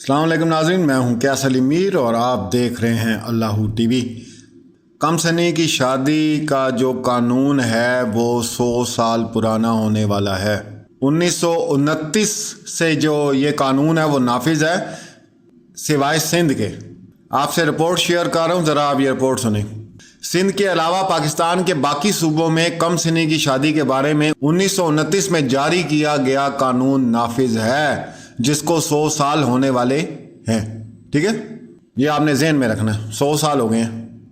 السلام علیکم ناظرین، میں ہوں کیس علی میر اور آپ دیکھ رہے ہیں اللہ ٹی وی۔ کم سنی کی شادی کا جو قانون ہے وہ 100 سال پرانا ہونے والا ہے۔ 1929 سے جو یہ قانون ہے وہ نافذ ہے سوائے سندھ کے۔ آپ سے رپورٹ شیئر کر رہا ہوں، ذرا آپ یہ رپورٹ سنیں۔ سندھ کے علاوہ پاکستان کے باقی صوبوں میں کم سنی کی شادی کے بارے میں 1929 میں جاری کیا گیا قانون نافذ ہے، جس کو 100 سال ہونے والے ہیں۔ ٹھیک ہے، یہ آپ نے ذہن میں رکھنا ہے، 100 سال ہو گئے ہیں۔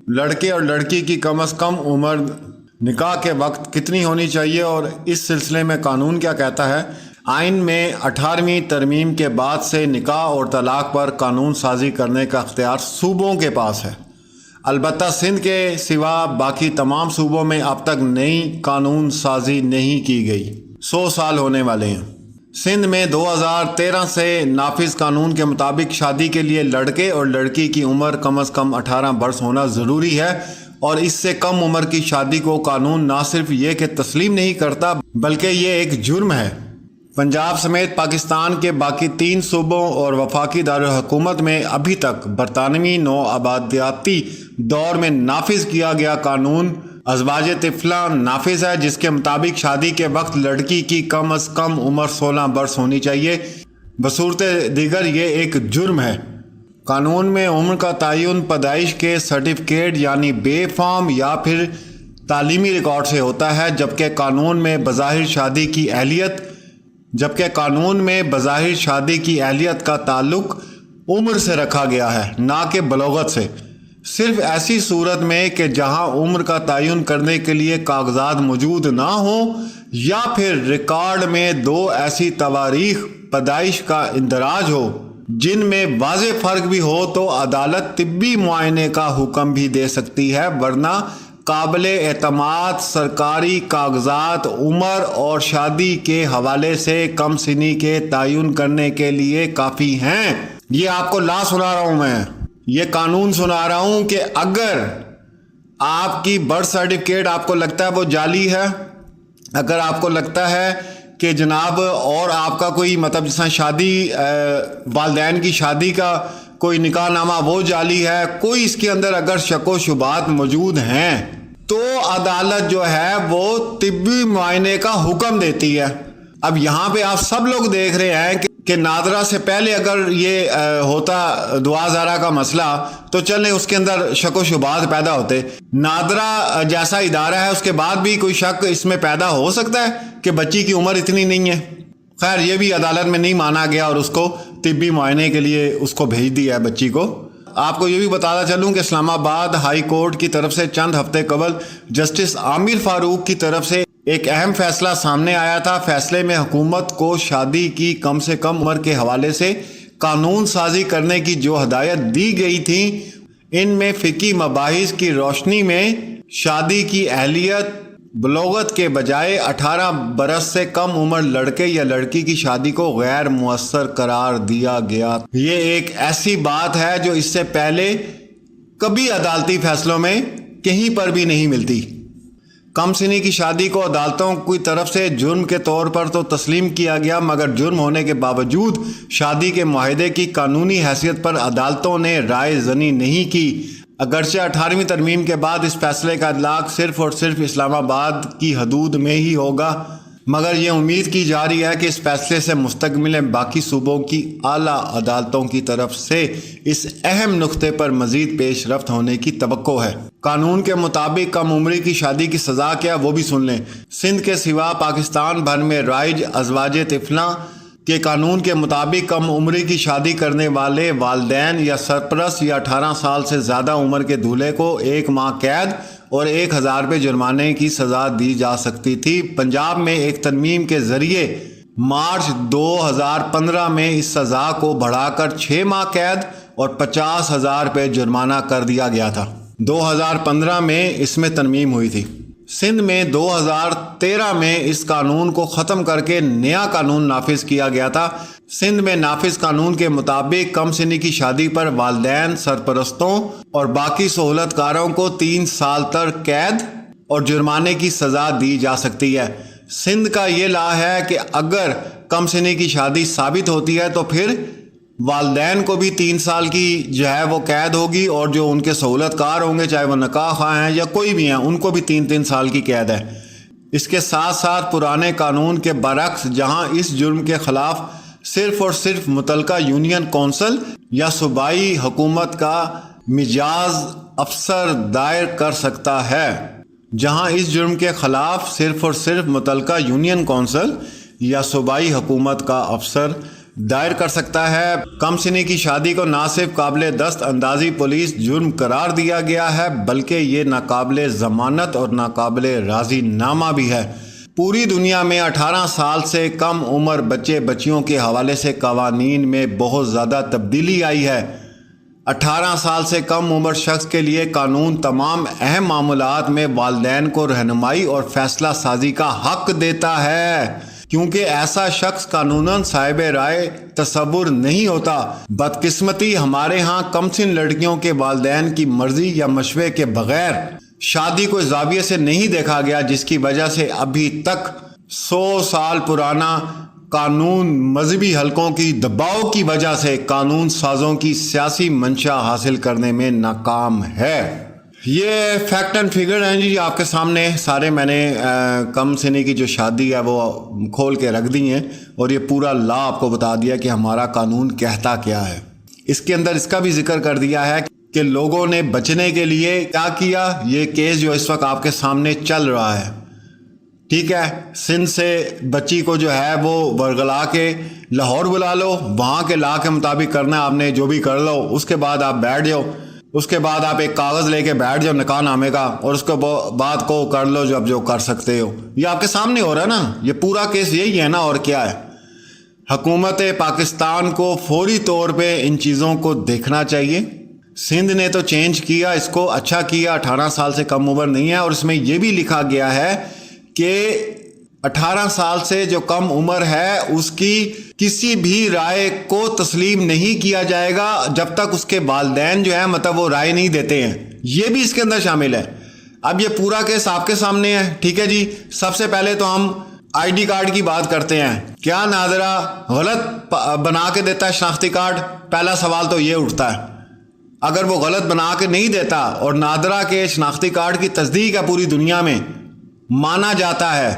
لڑکے اور لڑکی کی کم از کم عمر نکاح کے وقت کتنی ہونی چاہیے اور اس سلسلے میں قانون کیا کہتا ہے؟ آئین میں 18ویں ترمیم کے بعد سے نکاح اور طلاق پر قانون سازی کرنے کا اختیار صوبوں کے پاس ہے۔ البتہ سندھ کے سوا باقی تمام صوبوں میں اب تک نئی قانون سازی نہیں کی گئی۔ 100 سال ہونے والے ہیں۔ سندھ میں 2013 سے نافذ قانون کے مطابق شادی کے لیے لڑکے اور لڑکی کی عمر کم از کم 18 برس ہونا ضروری ہے، اور اس سے کم عمر کی شادی کو قانون نہ صرف یہ کہ تسلیم نہیں کرتا بلکہ یہ ایک جرم ہے۔ پنجاب سمیت پاکستان کے باقی 3 صوبوں اور وفاقی دارالحکومت میں ابھی تک برطانوی نو آبادیاتی دور میں نافذ کیا گیا قانون ازواج طفلہ نافذ ہے، جس کے مطابق شادی کے وقت لڑکی کی کم از کم عمر 16 برس ہونی چاہیے۔ بصورت دیگر یہ ایک جرم ہے۔ قانون میں عمر کا تعین پیدائش کے سرٹیفکیٹ یعنی بے فارم یا پھر تعلیمی ریکارڈ سے ہوتا ہے، جبکہ قانون میں بظاہر شادی کی اہلیت کا تعلق عمر سے رکھا گیا ہے، نہ کہ بلوغت سے۔ صرف ایسی صورت میں کہ جہاں عمر کا تعین کرنے کے لیے کاغذات موجود نہ ہوں یا پھر ریکارڈ میں 2 ایسی تواریخ پیدائش کا اندراج ہو جن میں واضح فرق بھی ہو، تو عدالت طبی معائنے کا حکم بھی دے سکتی ہے، ورنہ قابل اعتماد سرکاری کاغذات عمر اور شادی کے حوالے سے کم سنی کے تعین کرنے کے لیے کافی ہیں۔ یہ آپ کو لا سنا رہا ہوں، میں یہ قانون سنا رہا ہوں کہ اگر آپ کی برتھ سرٹیفکیٹ آپ کو لگتا ہے وہ جعلی ہے، اگر آپ کو لگتا ہے کہ جناب اور آپ کا کوئی مطلب جس طرح شادی والدین کی شادی کا کوئی نکاح نامہ وہ جعلی ہے، کوئی اس کے اندر اگر شک و شبہات موجود ہیں تو عدالت جو ہے وہ طبی معائنے کا حکم دیتی ہے۔ اب یہاں پہ آپ سب لوگ دیکھ رہے ہیں کہ نادرا سے پہلے اگر یہ ہوتا دعا زارا کا مسئلہ تو چلیں اس کے اندر شک و شبہات پیدا ہوتے۔ نادرا جیسا ادارہ ہے اس کے بعد بھی کوئی شک اس میں پیدا ہو سکتا ہے کہ بچی کی عمر اتنی نہیں ہے۔ خیر، یہ بھی عدالت میں نہیں مانا گیا اور اس کو طبی معائنے کے لیے اس کو بھیج دیا ہے بچی کو۔ آپ کو یہ بھی بتانا چلوں کہ اسلام آباد ہائی کورٹ کی طرف سے چند ہفتے قبل جسٹس عامر فاروق کی طرف سے ایک اہم فیصلہ سامنے آیا تھا۔ فیصلے میں حکومت کو شادی کی کم سے کم عمر کے حوالے سے قانون سازی کرنے کی جو ہدایت دی گئی تھی، ان میں فقہی مباحث کی روشنی میں شادی کی اہلیت بلوغت کے بجائے 18 برس سے کم عمر لڑکے یا لڑکی کی شادی کو غیر مؤثر قرار دیا گیا۔ یہ ایک ایسی بات ہے جو اس سے پہلے کبھی عدالتی فیصلوں میں کہیں پر بھی نہیں ملتی۔ کم سنی کی شادی کو عدالتوں کی طرف سے جرم کے طور پر تو تسلیم کیا گیا، مگر جرم ہونے کے باوجود شادی کے معاہدے کی قانونی حیثیت پر عدالتوں نے رائے زنی نہیں کی۔ اگرچہ 18ویں ترمیم کے بعد اس فیصلے کا اطلاق صرف اور صرف اسلام آباد کی حدود میں ہی ہوگا، مگر یہ امید کی جا رہی ہے کہ اس فیصلے سے مستقبل باقی صوبوں کی اعلیٰ عدالتوں کی طرف سے اس اہم نقطے پر مزید پیش رفت ہونے کی توقع ہے۔ قانون کے مطابق کم عمری کی شادی کی سزا کیا وہ بھی سن لیں۔ سندھ کے سوا پاکستان بھر میں رائج ازواج طفلہ کے قانون کے مطابق کم عمری کی شادی کرنے والے والدین یا سرپرست یا 18 سال سے زیادہ عمر کے دولہے کو 1 ماہ قید اور 1000 روپے جرمانے کی سزا دی جا سکتی تھی۔ پنجاب میں ایک ترمیم کے ذریعے مارچ 2015 میں اس سزا کو بڑھا کر 6 ماہ قید اور 50,000 روپے جرمانہ کر دیا گیا تھا۔ 2015 میں اس میں ترمیم ہوئی تھی۔ سندھ میں 2013 میں اس قانون کو ختم کر کے نیا قانون نافذ کیا گیا تھا۔ سندھ میں نافذ قانون کے مطابق کم سنی کی شادی پر والدین، سرپرستوں اور باقی سہولت کاروں کو 3 سال تک قید اور جرمانے کی سزا دی جا سکتی ہے۔ سندھ کا یہ لا ہے کہ اگر کم سنی کی شادی ثابت ہوتی ہے تو پھر والدین کو بھی 3 سال کی جو ہے وہ قید ہوگی، اور جو ان کے سہولت کار ہوں گے چاہے وہ نکاح خواہ ہیں یا کوئی بھی ہیں ان کو بھی 3 سال کی قید ہے۔ اس کے ساتھ ساتھ پرانے قانون کے برعکس جہاں اس جرم کے خلاف صرف اور صرف متعلقہ یونین کونسل یا صوبائی حکومت کا مجاز افسر دائر کر سکتا ہے، جہاں اس جرم کے خلاف صرف اور صرف متعلقہ یونین کونسل یا صوبائی حکومت کا افسر دائر کر سکتا ہے۔ کم سنی کی شادی کو نہ صرف قابل دست اندازی پولیس جرم قرار دیا گیا ہے بلکہ یہ ناقابل ضمانت اور ناقابل راضی نامہ بھی ہے۔ پوری دنیا میں 18 سال سے کم عمر بچے بچیوں کے حوالے سے قوانین میں بہت زیادہ تبدیلی آئی ہے۔ 18 سال سے کم عمر شخص کے لیے قانون تمام اہم معاملات میں والدین کو رہنمائی اور فیصلہ سازی کا حق دیتا ہے، کیونکہ ایسا شخص قانوناً صاحب رائے تصور نہیں ہوتا۔ بدقسمتی ہمارے ہاں کم سن لڑکیوں کے والدین کی مرضی یا مشورے کے بغیر شادی کو اس زاویے سے نہیں دیکھا گیا، جس کی وجہ سے ابھی تک 100 سال پرانا قانون مذہبی حلقوں کی دباؤ کی وجہ سے قانون سازوں کی سیاسی منشا حاصل کرنے میں ناکام ہے۔ یہ فیکٹ اینڈ فگر ہیں جی آپ کے سامنے سارے، میں نے کم سنی کی جو شادی ہے وہ کھول کے رکھ دی ہیں اور یہ پورا لا آپ کو بتا دیا کہ ہمارا قانون کہتا کیا ہے۔ اس کے اندر اس کا بھی ذکر کر دیا ہے کہ لوگوں نے بچنے کے لیے کیا کیا۔ یہ کیس جو اس وقت آپ کے سامنے چل رہا ہے، ٹھیک ہے، سندھ سے بچی کو جو ہے وہ ورگلا کے لاہور بلا لو، وہاں کے لا کے مطابق کرنا ہے آپ نے، جو بھی کر لو، اس کے بعد آپ بیٹھ جاؤ، اس کے بعد آپ ایک کاغذ لے کے بیٹھ جاؤ نکاح نامے کا، اور اس کے بعد کو کر لو جو کر سکتے ہو۔ یہ آپ کے سامنے ہو رہا ہے نا، یہ پورا کیس یہی ہے نا، اور کیا ہے۔ حکومت پاکستان کو فوری طور پہ ان چیزوں کو دیکھنا چاہیے۔ سندھ نے تو چینج کیا، اس کو اچھا کیا، 18 سال سے کم عمر نہیں ہے، اور اس میں یہ بھی لکھا گیا ہے کہ 18 سال سے جو کم عمر ہے اس کی کسی بھی رائے کو تسلیم نہیں کیا جائے گا جب تک اس کے والدین جو ہیں مطلب وہ رائے نہیں دیتے ہیں، یہ بھی اس کے اندر شامل ہے۔ اب یہ پورا کیس آپ کے سامنے ہے، ٹھیک ہے جی۔ سب سے پہلے تو ہم آئی ڈی کارڈ کی بات کرتے ہیں۔ کیا نادرہ غلط بنا کے دیتا ہے شناختی کارڈ؟ پہلا سوال تو یہ اٹھتا ہے۔ اگر وہ غلط بنا کے نہیں دیتا اور نادرہ کے شناختی کارڈ کی تصدیق ہے پوری دنیا میں مانا جاتا ہے،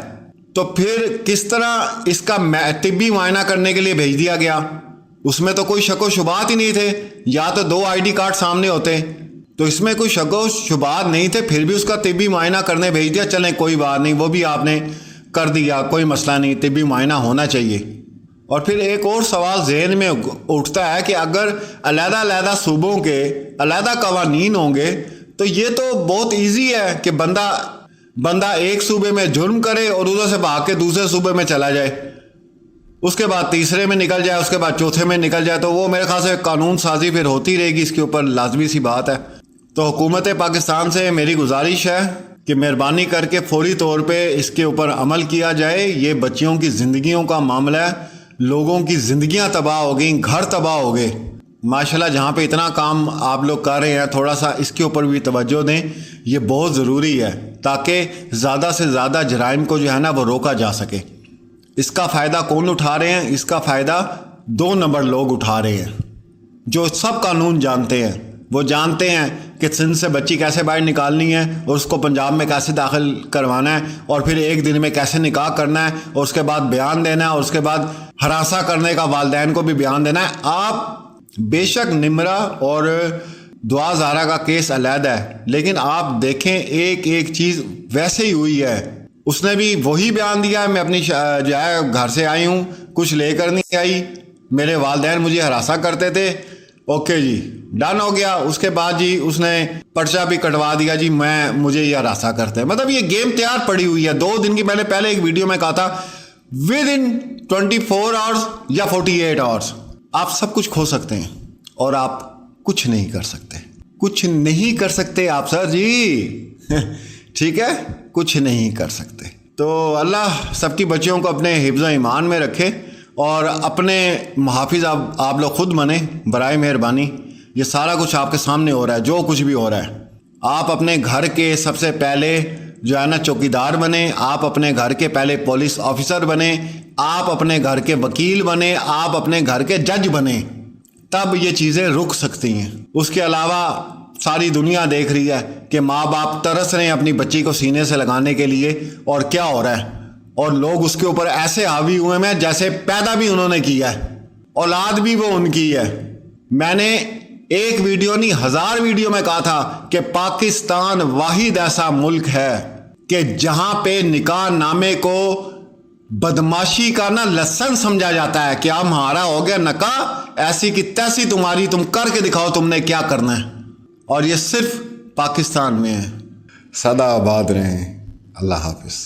تو پھر کس طرح اس کا طبی معائنہ کرنے کے لیے بھیج دیا گیا؟ اس میں تو کوئی شک و شبہات ہی نہیں تھے، یا تو 2 آئی ڈی کارڈ سامنے ہوتے، تو اس میں کوئی شک و شبہات نہیں تھے، پھر بھی اس کا طبی معائنہ کرنے بھیج دیا۔ چلیں کوئی بات نہیں، وہ بھی آپ نے کر دیا، کوئی مسئلہ نہیں، طبی معائنہ ہونا چاہیے۔ اور پھر ایک اور سوال ذہن میں اٹھتا ہے کہ اگر علیحدہ علیحدہ صوبوں کے علیحدہ قوانین ہوں گے تو یہ تو بہت ایزی ہے کہ بندہ ایک صوبے میں جرم کرے اور ادھر سے بھاگ کے دوسرے صوبے میں چلا جائے، اس کے بعد تیسرے میں نکل جائے، اس کے بعد چوتھے میں نکل جائے، تو وہ میرے خیال سے قانون سازی پھر ہوتی رہے گی اس کے اوپر، لازمی سی بات ہے۔ تو حکومت پاکستان سے میری گزارش ہے کہ مہربانی کر کے فوری طور پہ اس کے اوپر عمل کیا جائے۔ یہ بچیوں کی زندگیوں کا معاملہ ہے، لوگوں کی زندگیاں تباہ ہو گئیں، گھر تباہ ہو گئے۔ ماشاءاللہ جہاں پہ اتنا کام آپ لوگ کر رہے ہیں تھوڑا سا اس کے اوپر بھی توجہ دیں، یہ بہت ضروری ہے تاکہ زیادہ سے زیادہ جرائم کو جو ہے نا وہ روکا جا سکے۔ اس کا فائدہ کون اٹھا رہے ہیں؟ اس کا فائدہ 2 نمبر لوگ اٹھا رہے ہیں جو سب قانون جانتے ہیں۔ وہ جانتے ہیں کہ سندھ سے بچی کیسے باہر نکالنی ہے اور اس کو پنجاب میں کیسے داخل کروانا ہے، اور پھر 1 دن میں کیسے نکاح کرنا ہے، اور اس کے بعد بیان دینا ہے، اور اس کے بعد ہراساں کرنے کا والدین کو بھی بیان دینا ہے۔ آپ بے شک نمرہ اور دعا زارہ کا کیس علیحدہ ہے، لیکن آپ دیکھیں ایک ایک چیز ویسے ہی ہوئی ہے۔ اس نے بھی وہی بیان دیا ہے، میں اپنی جو ہے گھر سے آئی ہوں، کچھ لے کر نہیں آئی، میرے والدین مجھے ہراساں کرتے تھے، اوکے جی ڈن ہو گیا۔ اس کے بعد جی اس نے پرچہ بھی کٹوا دیا جی مجھے یہ ہراساں کرتے ہیں۔ مطلب یہ گیم تیار پڑی ہوئی ہے۔ 2 دن کی میں نے پہلے ایک ویڈیو میں کہا تھا within 24 آورس یا 48 آورس آپ سب کچھ کھو سکتے ہیں، اور آپ کچھ نہیں کر سکتے، کچھ نہیں کر سکتے آپ سر جی ٹھیک ہے، کچھ نہیں کر سکتے۔ تو اللہ سب کی بچیوں کو اپنے حفظ و ایمان میں رکھے، اور اپنے محافظ آپ لوگ خود بنیں برائے مہربانی۔ یہ سارا کچھ آپ کے سامنے ہو رہا ہے، جو کچھ بھی ہو رہا ہے۔ آپ اپنے گھر کے سب سے پہلے جو ہے نا چوکیدار بنیں، آپ اپنے گھر کے پہلے پولیس آفیسر بنیں، آپ اپنے گھر کے وکیل بنیں، آپ اپنے گھر کے جج بنیں، تب یہ چیزیں رک سکتی ہیں۔ اس کے علاوہ ساری دنیا دیکھ رہی ہے کہ ماں باپ ترس رہے ہیں اپنی بچی کو سینے سے لگانے کے لیے، اور کیا ہو رہا ہے، اور لوگ اس کے اوپر ایسے حاوی ہوئے ہیں جیسے پیدا بھی انہوں نے کیا ہے، اولاد بھی وہ ان کی ہے۔ میں نے ایک ویڈیو نہیں 1000 ویڈیو میں کہا تھا کہ پاکستان واحد ایسا ملک ہے کہ جہاں پہ نکاح نامے کو بدماشی کا لسن سمجھا جاتا ہے کہ اب ہمارا ہو گیا نکاح، ایسی کی تیسی تمہاری، تم کر کے دکھاؤ تم نے کیا کرنا ہے، اور یہ صرف پاکستان میں ہے۔ سدا آباد رہیں۔ اللہ حافظ۔